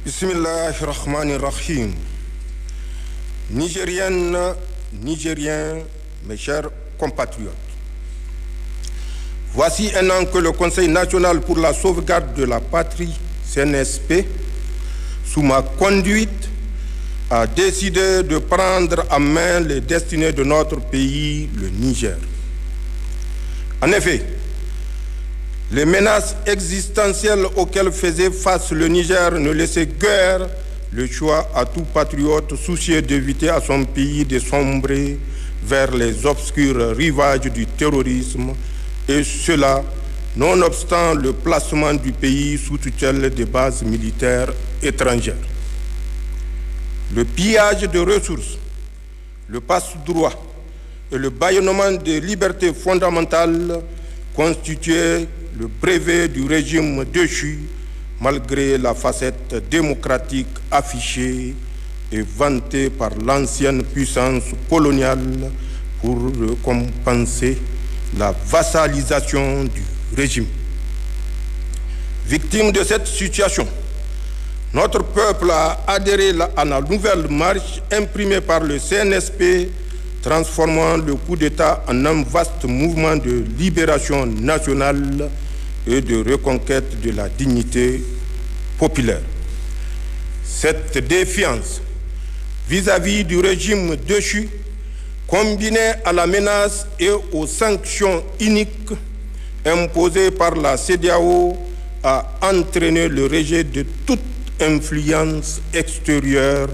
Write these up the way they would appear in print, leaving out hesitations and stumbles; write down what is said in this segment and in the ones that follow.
Bismillahirrahmanirrahim. Nigériennes, Nigériens, mes chers compatriotes. Voici un an que le Conseil national pour la sauvegarde de la patrie, CNSP, sous ma conduite, a décidé de prendre en main les destinées de notre pays, le Niger. En effet, les menaces existentielles auxquelles faisait face le Niger ne laissaient guère le choix à tout patriote soucieux d'éviter à son pays de sombrer vers les obscurs rivages du terrorisme, et cela nonobstant le placement du pays sous tutelle des bases militaires étrangères. Le pillage de ressources, le passe-droit et le bâillonnement des libertés fondamentales constituaient le brevet du régime déchu, malgré la facette démocratique affichée et vantée par l'ancienne puissance coloniale pour compenser la vassalisation du régime. Victime de cette situation, notre peuple a adhéré à la nouvelle marche imprimée par le CNSP, transformant le coup d'État en un vaste mouvement de libération nationale et de reconquête de la dignité populaire. Cette défiance vis-à-vis du régime déchu, combinée à la menace et aux sanctions iniques imposées par la CEDEAO, a entraîné le rejet de toute influence extérieure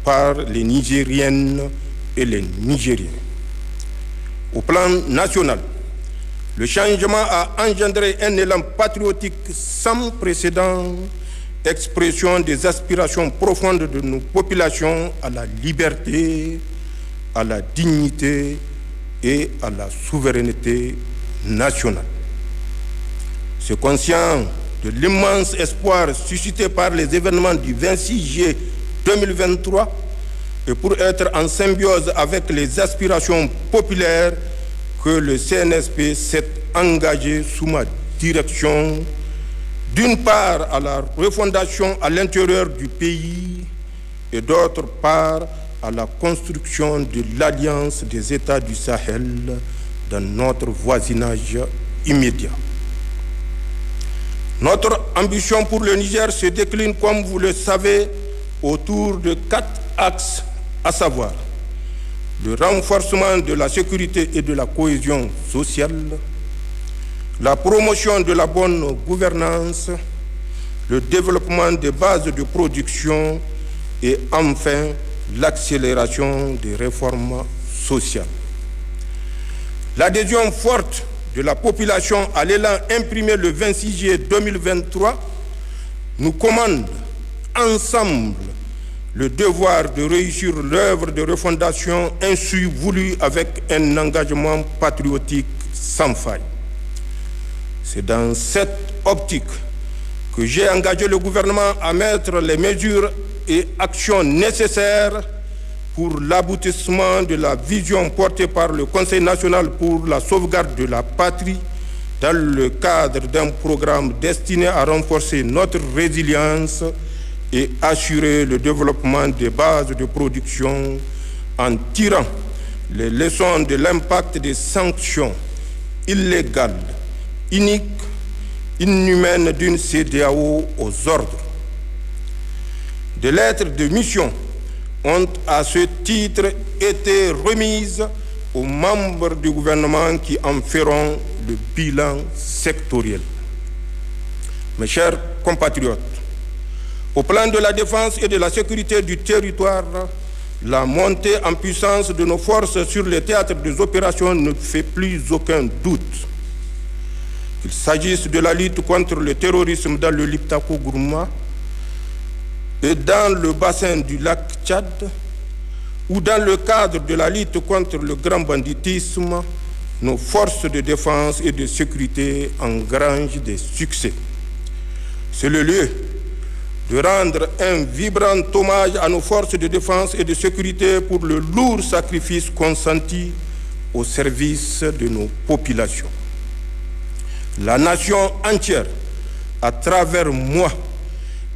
par les Nigériennes et les Nigériens. Au plan national, le changement a engendré un élan patriotique sans précédent, expression des aspirations profondes de nos populations à la liberté, à la dignité et à la souveraineté nationale. C'est conscient de l'immense espoir suscité par les événements du 26 juillet 2023 et pour être en symbiose avec les aspirations populaires que le CNSP s'est engagé sous ma direction, d'une part à la refondation à l'intérieur du pays et d'autre part à la construction de l'Alliance des États du Sahel dans notre voisinage immédiat. Notre ambition pour le Niger se décline, comme vous le savez, autour de 4 axes, à savoir le renforcement de la sécurité et de la cohésion sociale, la promotion de la bonne gouvernance, le développement des bases de production et enfin l'accélération des réformes sociales. L'adhésion forte de la population à l'élan imprimé le 26 juillet 2023 nous commande ensemble le devoir de réussir l'œuvre de refondation ainsi voulue avec un engagement patriotique sans faille. C'est dans cette optique que j'ai engagé le gouvernement à mettre les mesures et actions nécessaires pour l'aboutissement de la vision portée par le Conseil national pour la sauvegarde de la patrie dans le cadre d'un programme destiné à renforcer notre résilience et assurer le développement des bases de production en tirant les leçons de l'impact des sanctions illégales, iniques, inhumaines d'une CEDEAO aux ordres. Des lettres de mission ont à ce titre été remises aux membres du gouvernement qui en feront le bilan sectoriel. Mes chers compatriotes, au plan de la défense et de la sécurité du territoire, la montée en puissance de nos forces sur les théâtres des opérations ne fait plus aucun doute. Qu'il s'agisse de la lutte contre le terrorisme dans le Liptako-Gourma et dans le bassin du lac Tchad, ou dans le cadre de la lutte contre le grand banditisme, nos forces de défense et de sécurité engrangent des succès. C'est le lieu de rendre un vibrant hommage à nos forces de défense et de sécurité pour le lourd sacrifice consenti au service de nos populations. La nation entière, à travers moi,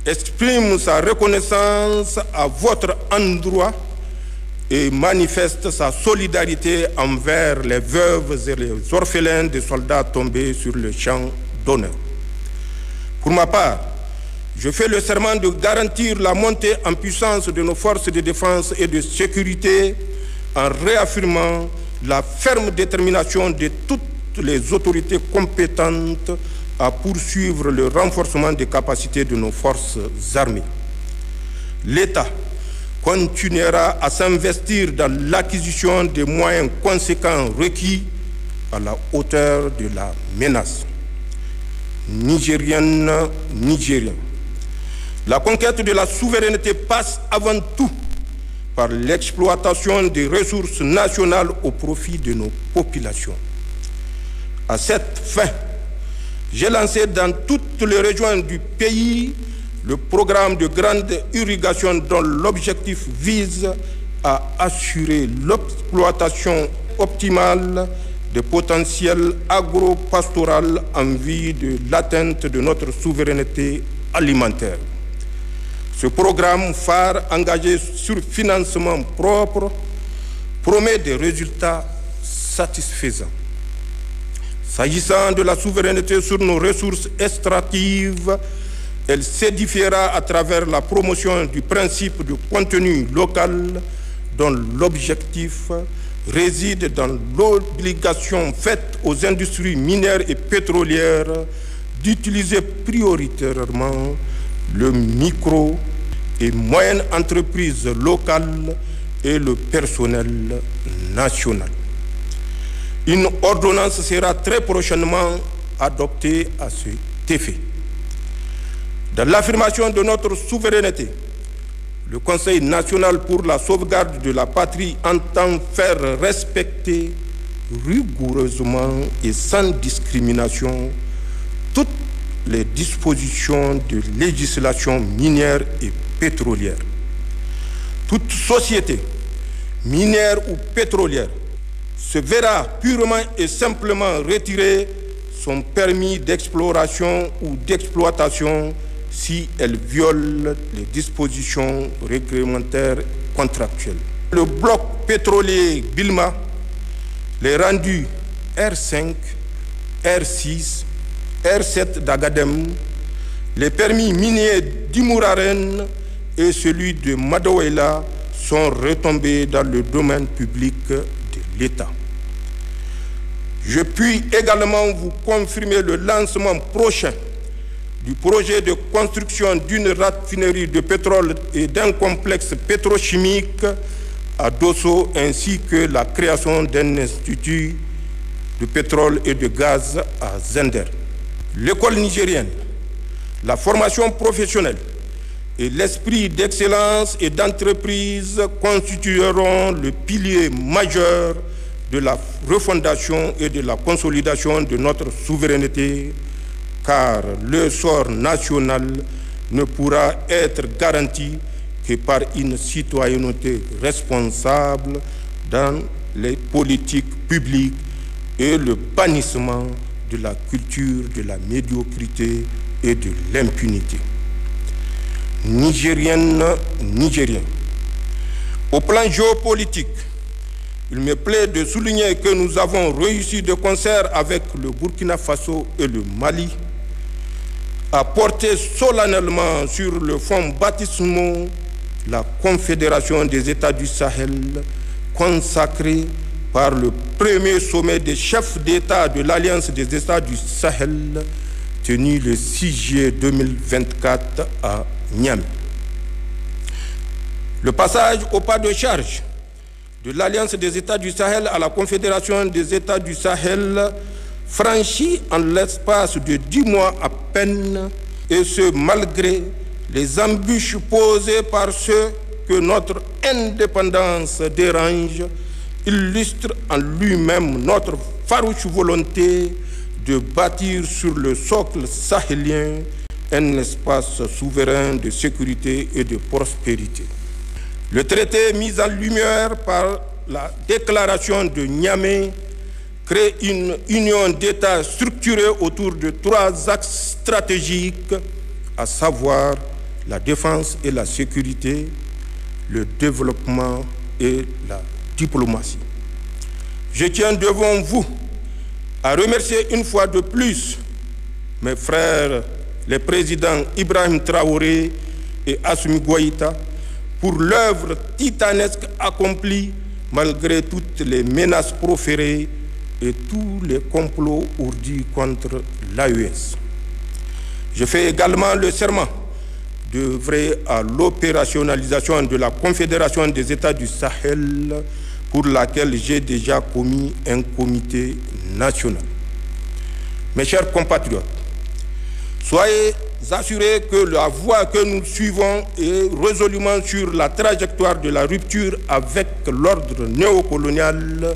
exprime sa reconnaissance à votre endroit et manifeste sa solidarité envers les veuves et les orphelins des soldats tombés sur le champ d'honneur. Pour ma part, je fais le serment de garantir la montée en puissance de nos forces de défense et de sécurité en réaffirmant la ferme détermination de toutes les autorités compétentes à poursuivre le renforcement des capacités de nos forces armées. L'État continuera à s'investir dans l'acquisition des moyens conséquents requis à la hauteur de la menace. Nigériennes, Nigériens, la conquête de la souveraineté passe avant tout par l'exploitation des ressources nationales au profit de nos populations. À cette fin, j'ai lancé dans toutes les régions du pays le programme de grande irrigation dont l'objectif vise à assurer l'exploitation optimale des potentiels agro-pastoral en vue de l'atteinte de notre souveraineté alimentaire. Ce programme phare engagé sur financement propre promet des résultats satisfaisants. S'agissant de la souveraineté sur nos ressources extractives, elle s'édifiera à travers la promotion du principe de contenu local dont l'objectif réside dans l'obligation faite aux industries minières et pétrolières d'utiliser prioritairement le micro et moyenne entreprise locale et le personnel national. Une ordonnance sera très prochainement adoptée à cet effet. Dans l'affirmation de notre souveraineté, le Conseil national pour la sauvegarde de la patrie entend faire respecter rigoureusement et sans discrimination toutes les dispositions de législation minière et pétrolière. Toute société, minière ou pétrolière, se verra purement et simplement retirer son permis d'exploration ou d'exploitation si elle viole les dispositions réglementaires contractuelles. Le bloc pétrolier Bilma, les rendus R5, R6, R7 d'Agadem, les permis miniers d'Imouraren et celui de Madawela sont retombés dans le domaine public de l'État. Je puis également vous confirmer le lancement prochain du projet de construction d'une raffinerie de pétrole et d'un complexe pétrochimique à Dosso, ainsi que la création d'un institut de pétrole et de gaz à Zender. L'école nigérienne, la formation professionnelle et l'esprit d'excellence et d'entreprise constitueront le pilier majeur de la refondation et de la consolidation de notre souveraineté, car le sort national ne pourra être garanti que par une citoyenneté responsable dans les politiques publiques et le bannissement de la culture de la médiocrité et de l'impunité. Nigériennes, Nigériens, au plan géopolitique, il me plaît de souligner que nous avons réussi de concert avec le Burkina Faso et le Mali à porter solennellement sur le fonds baptismaux la Confédération des États du Sahel, consacrée par le premier sommet des chefs d'État de l'Alliance des États du Sahel, tenu le 6 juillet 2024 à Niamey. Le passage au pas de charge de l'Alliance des États du Sahel à la Confédération des États du Sahel franchi en l'espace de 10 mois à peine, et ce malgré les embûches posées par ceux que notre indépendance dérange, illustre en lui-même notre farouche volonté de bâtir sur le socle sahélien un espace souverain de sécurité et de prospérité. Le traité mis en lumière par la déclaration de Niamey crée une union d'États structurée autour de 3 axes stratégiques, à savoir la défense et la sécurité, le développement et la diplomatie. Je tiens devant vous à remercier une fois de plus mes frères, les présidents Ibrahim Traoré et Assimi Goïta, pour l'œuvre titanesque accomplie malgré toutes les menaces proférées et tous les complots ourdis contre l'AES. Je fais également le serment d'œuvrer à l'opérationnalisation de la Confédération des États du Sahel, pour laquelle j'ai déjà commis un comité national. Mes chers compatriotes, soyez assurés que la voie que nous suivons est résolument sur la trajectoire de la rupture avec l'ordre néocolonial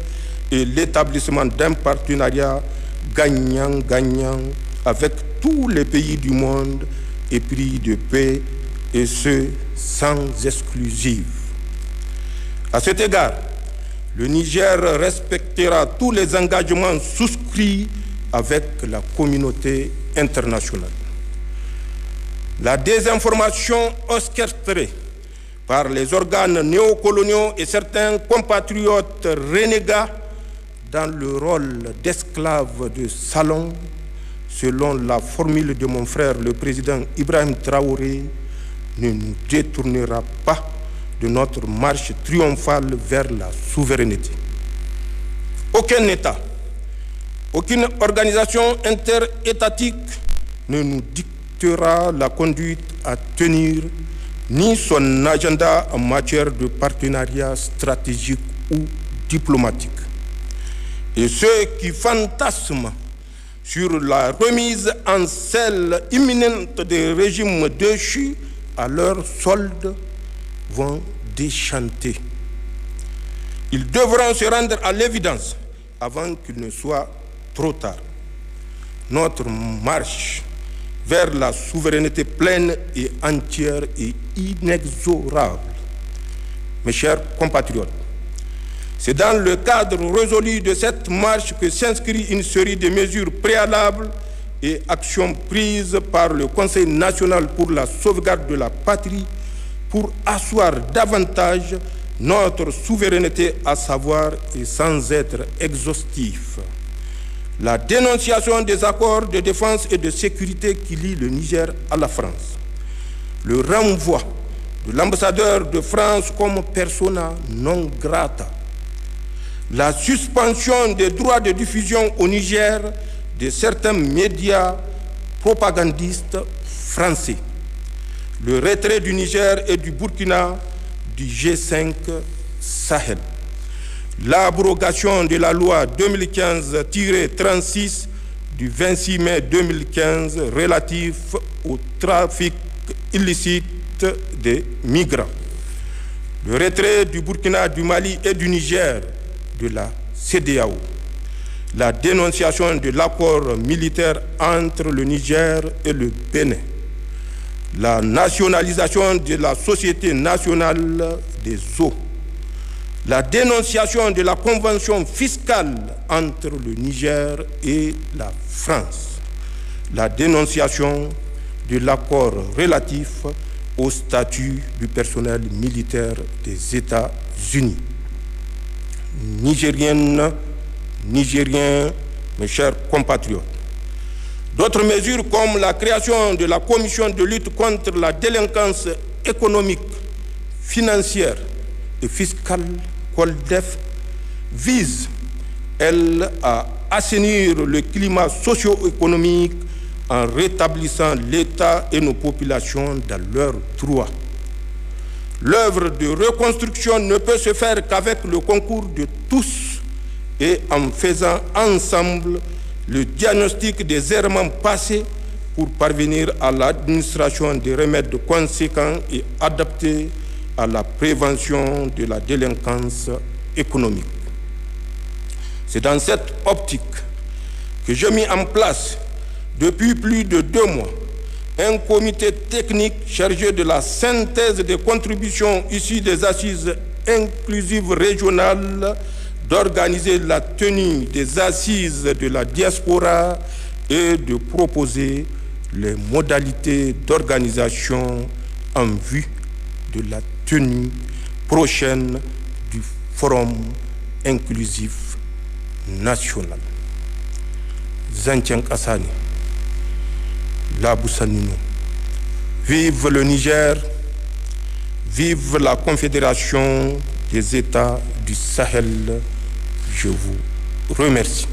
et l'établissement d'un partenariat gagnant-gagnant avec tous les pays du monde épris de paix, et ce, sans exclusive. À cet égard, le Niger respectera tous les engagements souscrits avec la communauté internationale. La désinformation orchestrée par les organes néocoloniaux et certains compatriotes renégats dans le rôle d'esclaves de salon, selon la formule de mon frère le président Ibrahim Traoré, ne nous détournera pas de notre marche triomphale vers la souveraineté. Aucun État, aucune organisation interétatique ne nous dictera la conduite à tenir, ni son agenda en matière de partenariat stratégique ou diplomatique. Et ceux qui fantasment sur la remise en selle imminente des régimes déchus à leur solde vont déchanter. Ils devront se rendre à l'évidence avant qu'il ne soit trop tard. Notre marche vers la souveraineté pleine et entière et inexorable. Mes chers compatriotes, c'est dans le cadre résolu de cette marche que s'inscrit une série de mesures préalables et actions prises par le Conseil national pour la sauvegarde de la patrie pour asseoir davantage notre souveraineté, à savoir, et sans être exhaustif, la dénonciation des accords de défense et de sécurité qui lient le Niger à la France, le renvoi de l'ambassadeur de France comme persona non grata, la suspension des droits de diffusion au Niger de certains médias propagandistes français, le retrait du Niger et du Burkina du G5 Sahel, l'abrogation de la loi 2015-36 du 26 mai 2015 relatif au trafic illicite des migrants, le retrait du Burkina, du Mali et du Niger de la CEDEAO, la dénonciation de l'accord militaire entre le Niger et le Bénin, la nationalisation de la Société nationale des eaux, la dénonciation de la convention fiscale entre le Niger et la France, la dénonciation de l'accord relatif au statut du personnel militaire des États-Unis. Nigériennes, Nigériens, mes chers compatriotes, d'autres mesures comme la création de la commission de lutte contre la délinquance économique, financière et fiscale, COLDEF, visent, elles, à assainir le climat socio-économique en rétablissant l'État et nos populations dans leurs droits. L'œuvre de reconstruction ne peut se faire qu'avec le concours de tous et en faisant ensemble le diagnostic des errements passés pour parvenir à l'administration des remèdes conséquents et adaptés à la prévention de la délinquance économique. C'est dans cette optique que j'ai mis en place depuis plus de 2 mois un comité technique chargé de la synthèse des contributions issues des assises inclusives régionales, d'organiser la tenue des assises de la diaspora et de proposer les modalités d'organisation en vue de la tenue prochaine du Forum inclusif national. Zancen Kassani, Labousanino. Vive le Niger, vive la Confédération des États du Sahel. Je vous remercie.